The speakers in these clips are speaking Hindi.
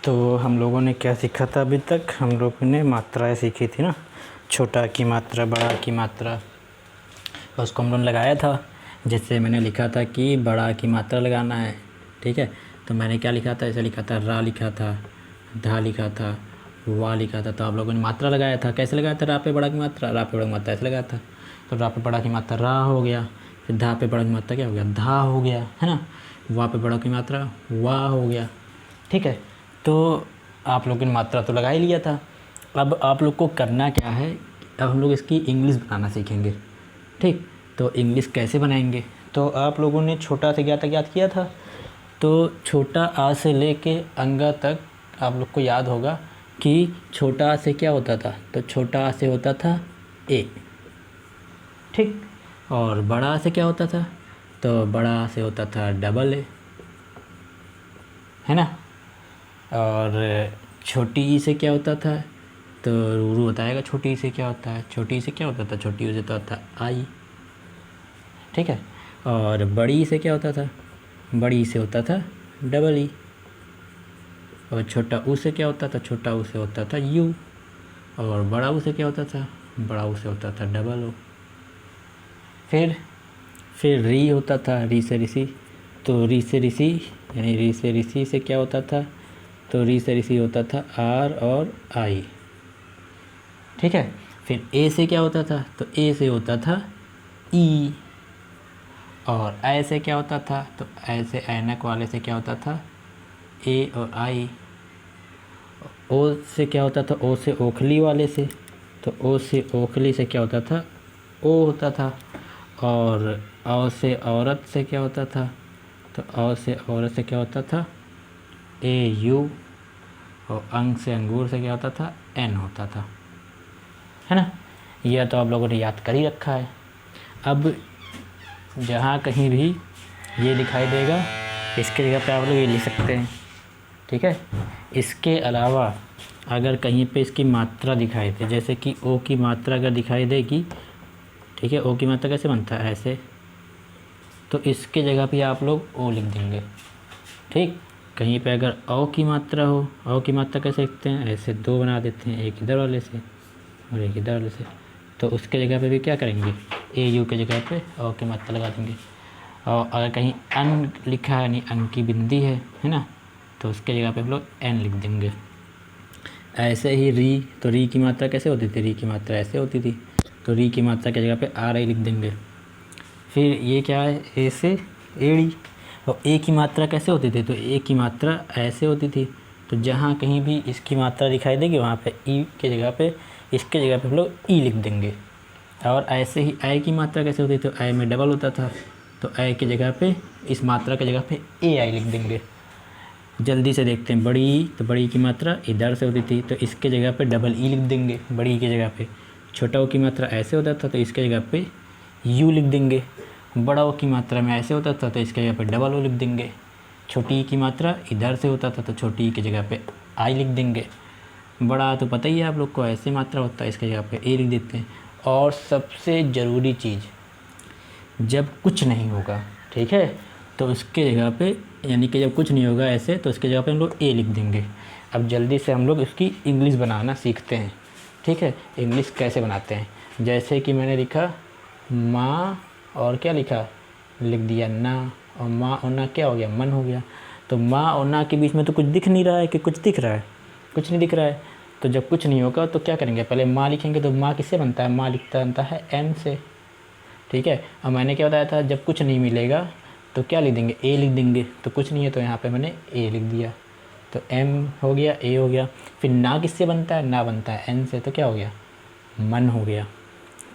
तो हम लोगों ने क्या सीखा था अभी तक? हम लोगों ने मात्राएं सीखी थी ना, छोटा की मात्रा, बड़ा की मात्रा, उसको हम लोगों ने लगाया था। जैसे मैंने लिखा था कि बड़ा की मात्रा लगाना है, ठीक है। तो मैंने क्या लिखा था? ऐसे लिखा था, रा लिखा था, धा लिखा था, वा लिखा था। तो आप लोगों ने मात्रा लगाया था। कैसे लगाया था? रा पे बड़ा की मात्रा, रा पे बड़ा की मात्रा ऐसे लगाया था। तो रा पे बड़ा की मात्रा रा हो गया, फिर धा पे बड़ा की मात्रा क्या हो गया? धा हो गया, है ना। वा पे बड़ा की मात्रा वाह हो गया, ठीक है। तो आप लोगों ने मात्रा तो लगा ही लिया था। अब आप लोग को करना क्या है? अब हम लोग इसकी इंग्लिश बनाना सीखेंगे, ठीक। तो इंग्लिश कैसे बनाएंगे? तो आप लोगों ने छोटा से ज्ञात तक याद किया था। तो छोटा आ से लेके अंगा तक आप लोग को याद होगा कि छोटा आ से क्या होता था। तो छोटा आ से होता था ए, ठीक। और बड़ा आ से क्या होता था? तो बड़ा आ से होता था डबल ए, है ना। और छोटी ई से क्या होता था? तो रूरू बताएगा छोटी ई से क्या होता है। छोटी ई से क्या होता था? छोटी ई से तो होता आई, ठीक है। और बड़ी ई से क्या होता था? बड़ी ई से होता था डबल ई। और छोटा ऊ से क्या होता था? छोटा ऊ से होता था यू। और बड़ा ऊ से क्या होता था? बड़ा ऊ से होता था डबल ओ। फिर री होता था, री से ऋषि। तो री से ऋषि यानी री से ऋषि से क्या होता था? तो री से ऋषि होता था आर और आई, ठीक है। फिर ए से क्या होता था? तो ए से होता था ई। और ऐ से क्या होता था? तो ऐसे ऐनक वाले से क्या होता था? ए और आई। ओ से क्या होता था? ओ से ओखली वाले से। तो ओ से ओखली से क्या होता था? ओ होता था। और औ से औरत से क्या होता था? तो औ से औरत से क्या होता था? ए यू। और अंग से अंगूर से क्या होता था? एन होता था, है ना। यह तो आप लोगों ने याद कर ही रखा है। अब जहाँ कहीं भी ये दिखाई देगा, इसके जगह पे आप लोग ये लिख सकते हैं, ठीक है। इसके अलावा अगर कहीं पे इसकी मात्रा दिखाई दे, जैसे कि ओ की मात्रा अगर दिखाई देगी, ठीक है। ओ की मात्रा कैसे बनता है? ऐसे। तो इसके जगह पे आप लोग ओ लिख देंगे, ठीक। कहीं पे अगर औ की मात्रा हो, औ की मात्रा कैसे लिखते हैं? ऐसे दो बना देते हैं, एक इधर वाले से और एक इधर वाले से। तो उसके जगह पे भी क्या करेंगे? ए यू के जगह पे औ की मात्रा लगा देंगे। और अगर कहीं अन लिखा है, यानी अन की बिंदी है ना, तो उसके जगह पे हम लोग एन लिख देंगे। ऐसे ही री, तो री की मात्रा कैसे होती थी? री की मात्रा ऐसे होती थी। तो री की मात्रा की जगह पे आर आई लिख देंगे। फिर ये क्या है? ए से एड़ी। और ए की मात्रा कैसे होती थी? तो ए की मात्रा ऐसे होती थी। तो जहाँ कहीं भी इसकी मात्रा दिखाई देगी, वहाँ पे ई के जगह पे, इसके जगह पे हम लोग ई लिख देंगे। और ऐसे ही आई की मात्रा कैसे होती थी? तो आई में डबल होता था। तो आई की जगह पे, इस मात्रा की जगह पे ए आई लिख देंगे। जल्दी से देखते हैं। बड़ी, तो बड़ी की मात्रा इधर से होती थी, तो इसके जगह पे डबल ई लिख देंगे बड़ी की जगह पे। छोटा ओ की मात्रा ऐसे होता था, तो इसके जगह पे यू लिख देंगे। बड़ा ओ की मात्रा में ऐसे होता था, तो इसके जगह पे डबल ओ लिख देंगे। छोटी ई की मात्रा इधर से होता था, तो छोटी ई की जगह पे आई लिख देंगे। बड़ा तो पता ही है आप लोग को, ऐसे मात्रा होता है, इसके जगह पे ए लिख देते हैं। और सबसे ज़रूरी चीज़, जब कुछ नहीं होगा, ठीक है, तो उसके जगह पे, यानी कि जब कुछ नहीं होगा ऐसे, तो उसके जगह पे हम लोग ए लिख देंगे। अब जल्दी से हम लोग इसकी इंग्लिश बनाना सीखते हैं, ठीक है। इंग्लिश कैसे बनाते हैं? जैसे कि मैंने लिखा माँ, और क्या लिखा? लिख दिया ना। और माँ और ना क्या हो गया? मन हो गया। तो माँ और ना के बीच में तो कुछ दिख नहीं रहा है कि कुछ दिख रहा है? कुछ नहीं दिख रहा है। तो जब कुछ नहीं होगा तो क्या करेंगे? पहले माँ लिखेंगे। तो माँ किससे बनता है? माँ बनता है एम से, ठीक है। और मैंने क्या बताया था? जब कुछ नहीं मिलेगा तो क्या लिख देंगे? ए लिख देंगे। तो कुछ नहीं है, तो यहाँ पे मैंने ए लिख दिया। तो एम हो गया, ए हो गया। फिर ना किससे बनता है? ना बनता है एन से। तो क्या हो गया? मन हो गया,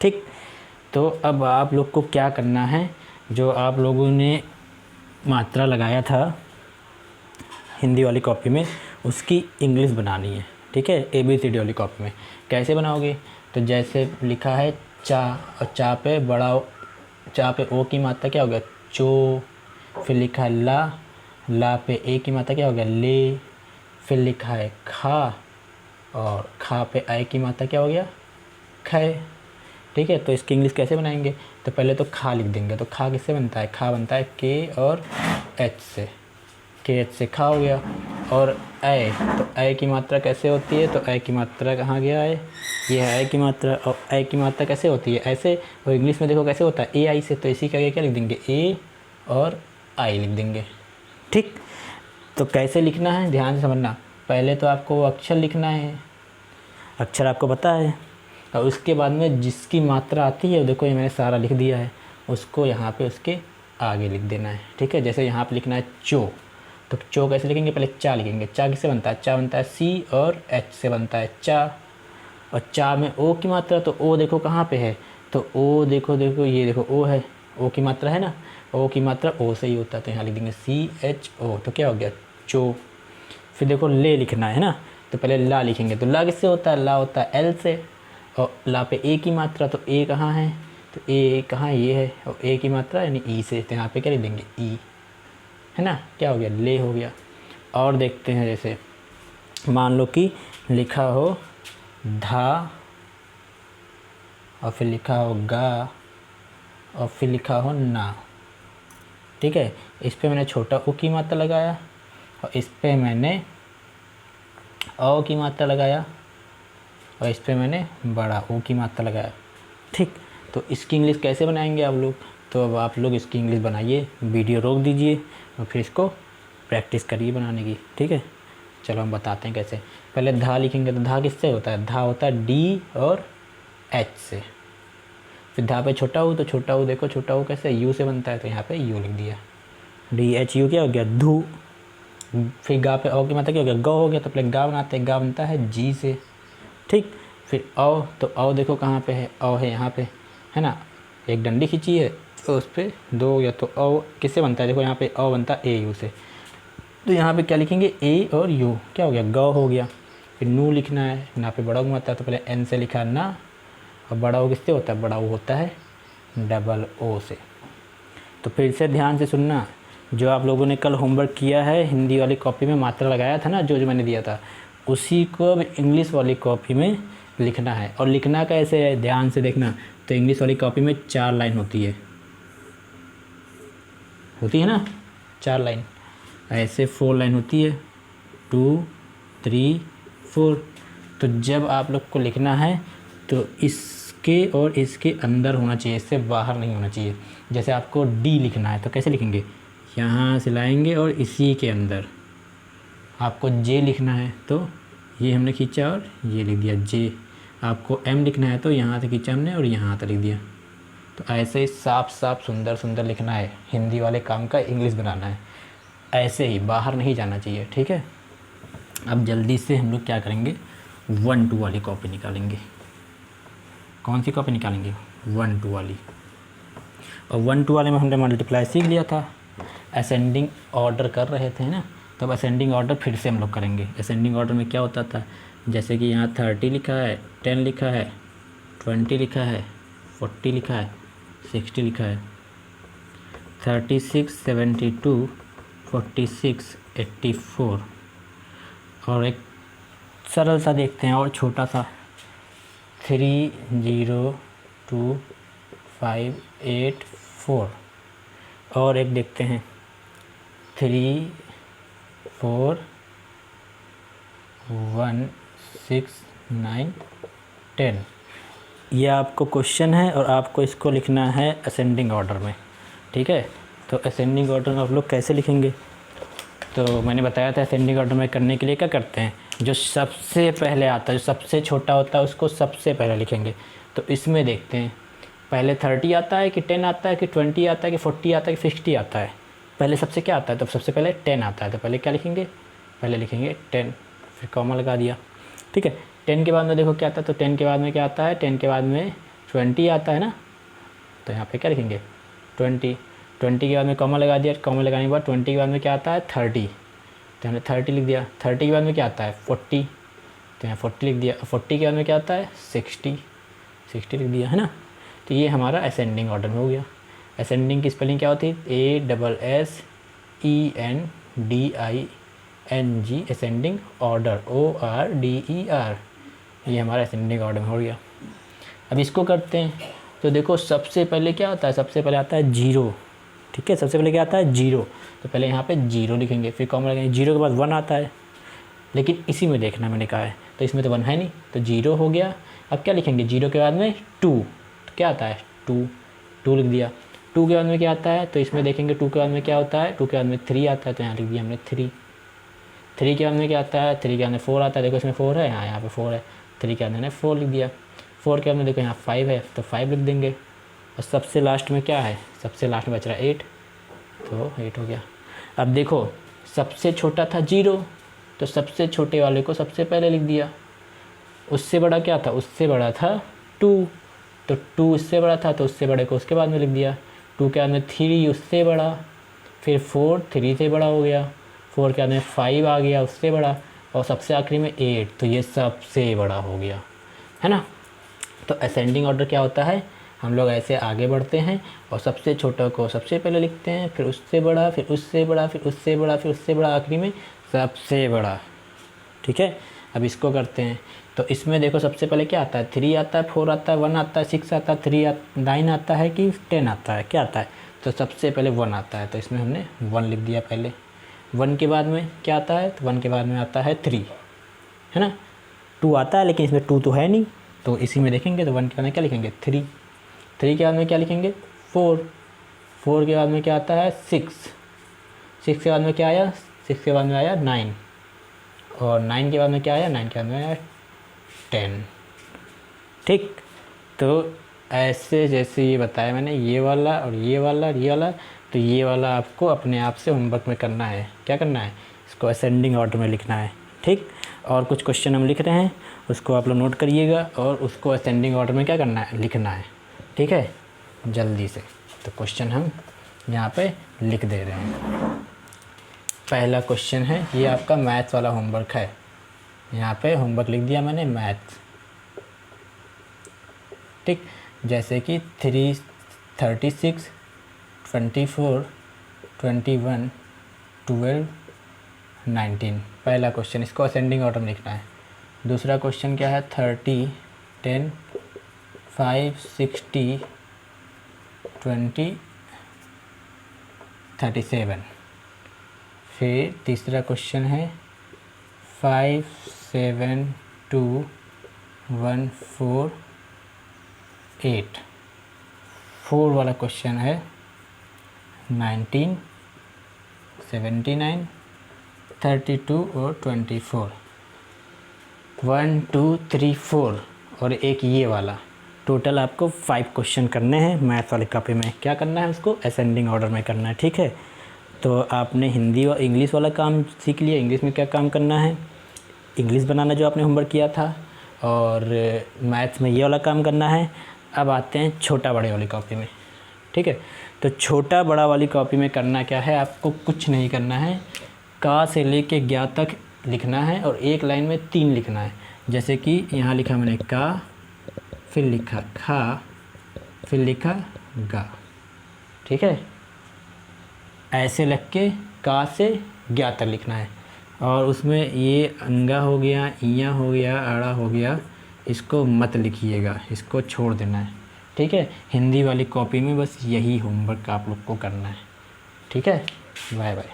ठीक। तो अब आप लोग को क्या करना है? जो आप लोगों ने मात्रा लगाया था हिंदी वाली कॉपी में, उसकी इंग्लिश बनानी है, ठीक है। ABCD वाली कॉपी में कैसे बनाओगे? तो जैसे लिखा है चा, और चा पे बड़ा, चा पे ओ की मात्रा क्या हो गया? चो। फिर लिखा है ला, ला पे ए की मात्रा क्या हो गया? ले। फिर लिखा है खा, और खा पे आई की मात्रा क्या हो गया? खे, ठीक है। तो इसकी इंग्लिश कैसे बनाएंगे? तो पहले तो खा लिख देंगे। तो खा किससे बनता है? खा बनता है के और एच से। के एच से खा हो गया। और ए, तो ए की मात्रा कैसे होती है, तो ए की मात्रा कहाँ गया है, ये है ए की मात्रा। और ए की मात्रा कैसे होती है, ऐसे। और इंग्लिश में देखो कैसे होता है, ए आई से, तो इसी का आगे क्या लिख देंगे, ए और आई लिख देंगे। ठीक, तो कैसे लिखना है ध्यान से समझना। पहले तो आपको अक्षर लिखना है, अक्षर आपको पता है, और उसके बाद में जिसकी मात्रा आती है, देखो ये मैंने सारा लिख दिया है, उसको यहाँ पे उसके आगे लिख देना है। ठीक है, जैसे यहाँ पे लिखना है चो, तो चो कैसे लिखेंगे, पहले चा लिखेंगे। चा किससे बनता है, चा बनता है सी और एच से बनता है चा। और चा में ओ की मात्रा, तो ओ देखो कहाँ पे है, तो ओ देखो ये देखो ओ है, ओ की मात्रा है ना, ओ की मात्रा ओ से ही होता है, तो यहाँ लिख देंगे सी एच ओ, तो क्या हो गया चो। फिर देखो ले लिखना है ना, तो पहले ला लिखेंगे, तो ला किससे होता है, ला होता है एल से। और ला पे ए की मात्रा, तो ए कहाँ है, तो ए कहाँ, ये है, और ए की मात्रा यानी ई से, तो यहाँ पे क्या लिख देंगे ई, है ना, क्या हो गया ले हो गया। और देखते हैं, जैसे मान लो कि लिखा हो धा, और फिर लिखा हो गा, और फिर लिखा हो ना। ठीक है, इस पे मैंने छोटा ओ की मात्रा लगाया, और इस पे मैंने ओ की मात्रा लगाया, और इस पे मैंने बड़ा ओ की मात्रा लगाया। ठीक, तो इसकी इंग्लिश कैसे बनाएंगे आप लोग, तो अब आप लोग इसकी इंग्लिश बनाइए, वीडियो रोक दीजिए और फिर इसको प्रैक्टिस करिए बनाने की। ठीक है, चलो हम बताते हैं कैसे। पहले धा लिखेंगे, तो धा किससे होता है, धा होता है डी और एच से। फिर धा पे छोटा हो, तो छोटा हो देखो, छोटा हो कैसे, यू से बनता है, तो यहाँ पे यू लिख दिया, डी एच यू क्या हो गया धू। फिर गा पे ओ की मात्रा क्या हो गया, गौ हो गया, तो पहले गा बनाते हैं, गा बनता है जी से। ठीक, फिर औ, तो औ देखो कहाँ पे है, औ है यहाँ पे, है ना, एक डंडी खींची है, तो उस पर दो हो गया, तो औ किससे बनता है, देखो यहाँ पे औ बनता है ए यू से, तो यहाँ पे क्या लिखेंगे ए और यू, क्या हो गया गौ हो गया। फिर नू लिखना है, ना पे बड़ा होता है, तो पहले एन से लिखा ना, और बड़ा ओ किससे होता है, बड़ा ओ होता है डबल ओ से। तो फिर से ध्यान से सुनना, जो आप लोगों ने कल होमवर्क किया है, हिंदी वाली कॉपी में मात्रा लगाया था ना, जो मैंने दिया था, उसी को अब इंग्लिश वाली कॉपी में लिखना है। और लिखना कैसे है ध्यान से देखना, तो इंग्लिश वाली कॉपी में 4 लाइन होती है ना, 4 लाइन, ऐसे 4 लाइन होती है, 2 3 4। तो जब आप लोग को लिखना है तो इसके और इसके अंदर होना चाहिए, इससे बाहर नहीं होना चाहिए। जैसे आपको डी लिखना है, तो कैसे लिखेंगे, यहाँ से लाएंगे और इसी के अंदर। आपको जे लिखना है, तो ये हमने खींचा और ये लिख दिया जे। आपको एम लिखना है, तो यहाँ से खींचा हमने और यहाँ तक लिख दिया। तो ऐसे ही साफ साफ सुंदर सुंदर लिखना है, हिंदी वाले काम का इंग्लिश बनाना है, ऐसे ही बाहर नहीं जाना चाहिए। ठीक है, अब जल्दी से हम लोग क्या करेंगे, 1 2 वाली कॉपी निकालेंगे। कौन सी कॉपी निकालेंगे, 1 2 वाली। और 1 2 वाले में हमने मल्टीप्लाई सीख लिया था, असेंडिंग ऑर्डर कर रहे थे ना, तब असेंडिंग ऑर्डर फिर से हम लोग करेंगे। असेंडिंग ऑर्डर में क्या होता था, जैसे कि यहाँ 30 लिखा है, 10 लिखा है, 20 लिखा है, 40 लिखा है, 60 लिखा है, 36 72 46 84। और एक सरल सा देखते हैं और छोटा सा, 3 0 2 5 8 4। और एक देखते हैं 3 4 1 6 9 10। यह आपको क्वेश्चन है और आपको इसको लिखना है असेंडिंग ऑर्डर में। ठीक है, तो असेंडिंग ऑर्डर में आप लोग कैसे लिखेंगे, तो मैंने बताया था असेंडिंग ऑर्डर में करने के लिए क्या करते हैं, जो सबसे पहले आता है, जो सबसे छोटा होता है उसको सबसे पहले लिखेंगे। तो इसमें देखते हैं पहले 30 आता है कि 10 आता है कि 20 आता है कि 40 आता है कि 60 आता है। पहले सबसे क्या आता है, तो सबसे पहले 10 आता है, तो पहले क्या लिखेंगे, पहले लिखेंगे 10, फिर कॉमा लगा दिया। ठीक है, 10 के बाद में देखो क्या आता है, तो 10 के बाद में क्या आता है, 10 के बाद में 20 आता है ना, तो यहाँ पे क्या लिखेंगे 20। 20 के बाद में कॉमा लगा दिया, कॉमा लगाने के बाद 20 के बाद में क्या आता है 30, तो हमने 30 लिख दिया। 30 के बाद में क्या आता है 40, तो यहाँ 40 लिख दिया। 40 के बाद में क्या आता है 60 लिख दिया, है ना। तो ये हमारा असेंडिंग ऑर्डर में हो गया। असेंडिंग की स्पेलिंग क्या होती है, ASSENDING, असेंडिंग ऑर्डर, ORDER। ये हमारा असेंडिंग ऑर्डर में हो गया। अब इसको करते हैं, तो देखो सबसे पहले क्या होता है, सबसे पहले आता है 0। ठीक है। सबसे पहले क्या आता है 0, तो पहले यहाँ पे 0 लिखेंगे, फिर कॉमा लगाएंगे, 0 के बाद 1 आता है, लेकिन इसी में देखना मैंने कहा है, तो इसमें तो 1 है नहीं, तो 0 हो गया। अब क्या लिखेंगे 0 के बाद में 2, तो क्या आता है 2 लिख दिया। 2 के बाद में क्या आता है, तो इसमें देखेंगे 2 के बाद में क्या होता है, 2 के बाद में 3 आता है, तो यहाँ लिख दिया हमने 3। 3 के बाद में क्या आता है, 3 के बाद में 4 आता है, देखो इसमें 4 है, यहाँ पे 4 है, 3 के बाद मैंने 4 लिख दिया। 4 के बाद में देखो यहाँ 5 है, तो 5 लिख देंगे। और सबसे लास्ट में क्या है, सबसे लास्ट में बच रहा है 8, तो 8 हो गया। अब देखो सबसे छोटा था 0, तो सबसे छोटे वाले को सबसे पहले लिख दिया। उससे बड़ा क्या था, उससे बड़ा था 2, तो 2 उससे बड़ा था, तो उससे बड़े को उसके बाद में लिख दिया। 2 के बाद में 3 उससे बड़ा, फिर 4 3 से बड़ा हो गया, 4 के बाद में 5 आ गया उससे बड़ा, और सबसे आखिरी में 8, तो ये सबसे बड़ा हो गया, है ना। तो असेंडिंग ऑर्डर क्या होता है, हम लोग ऐसे आगे बढ़ते हैं और सबसे छोटा को सबसे पहले लिखते हैं, फिर उससे बड़ा, फिर उससे बड़ा, फिर उससे बड़ा, फिर उससे बड़ा, आखिरी में सबसे बड़ा, ठीक है। अब इसको करते हैं, तो इसमें देखो सबसे पहले क्या आता है, 3 आता है, 4 आता है, 1 आता है, 6 आता है, 9 आता है कि 10 आता है, क्या आता है, तो सबसे पहले 1 आता है, तो इसमें हमने 1 लिख दिया पहले। 1 के बाद में क्या आता है, तो 1 के बाद में आता है 3, है ना। 2 आता है लेकिन इसमें 2 तो है नहीं, तो इसी में देखेंगे तो 1 के बाद में क्या लिखेंगे 3। 3 के बाद में क्या लिखेंगे 4। 4 के बाद में क्या आता है 6। 6 के बाद में क्या आया, 6 के बाद में आया 9, और 9 के बाद में क्या आया, 9 के बाद में आया 10, ठीक। तो ऐसे जैसे ये बताया मैंने, ये वाला और ये वाला और ये वाला, तो ये वाला आपको अपने आप से होमवर्क में करना है। क्या करना है, इसको असेंडिंग ऑर्डर में लिखना है, ठीक। और कुछ क्वेश्चन हम लिख रहे हैं, उसको आप लोग नोट करिएगा, और उसको असेंडिंग ऑर्डर में क्या करना है, लिखना है, ठीक है, जल्दी से। तो क्वेश्चन हम यहाँ पे लिख दे रहे हैं। पहला क्वेश्चन है, ये आपका मैथ्स वाला होमवर्क है, यहाँ पे होमवर्क लिख दिया मैंने मैथ्स, ठीक। जैसे कि 3, 36, 24, 21, 12, 19, पहला क्वेश्चन, इसको असेंडिंग ऑर्डर में लिखना है। दूसरा क्वेश्चन क्या है, 30, 10, 5, 60, 20, 37। फिर तीसरा क्वेश्चन है 5, 7, 2, 1, 4, 8। 4 वाला क्वेश्चन है 19, 79, 32 और 24। 1, 2, 3, 4 और एक ये वाला, टोटल आपको 5 क्वेश्चन करने हैं मैथ वाली कॉपी में। क्या करना है, उसको असेंडिंग ऑर्डर में करना है, ठीक है। तो आपने हिंदी और इंग्लिश वाला काम सीख लिया। इंग्लिश में क्या काम करना है, इंग्लिश बनाना जो आपने होमवर्क किया था, और मैथ्स में ये वाला काम करना है। अब आते हैं छोटा बड़े वाली कॉपी में, ठीक है। तो छोटा बड़ा वाली कॉपी में करना क्या है, आपको कुछ नहीं करना है, का से लेके ज्ञा तक लिखना है, और एक लाइन में 3 लिखना है। जैसे कि यहाँ लिखा मैंने का, फिर लिखा खा, फिर लिखा गा, ठीक है। ऐसे लग के का से ज्ञा तक लिखना है, और उसमें ये अंगा हो गया, इया हो गया, आड़ा हो गया, इसको मत लिखिएगा, इसको छोड़ देना है, ठीक है। हिंदी वाली कॉपी में बस यही होमवर्क आप लोग को करना है, ठीक है। Bye bye.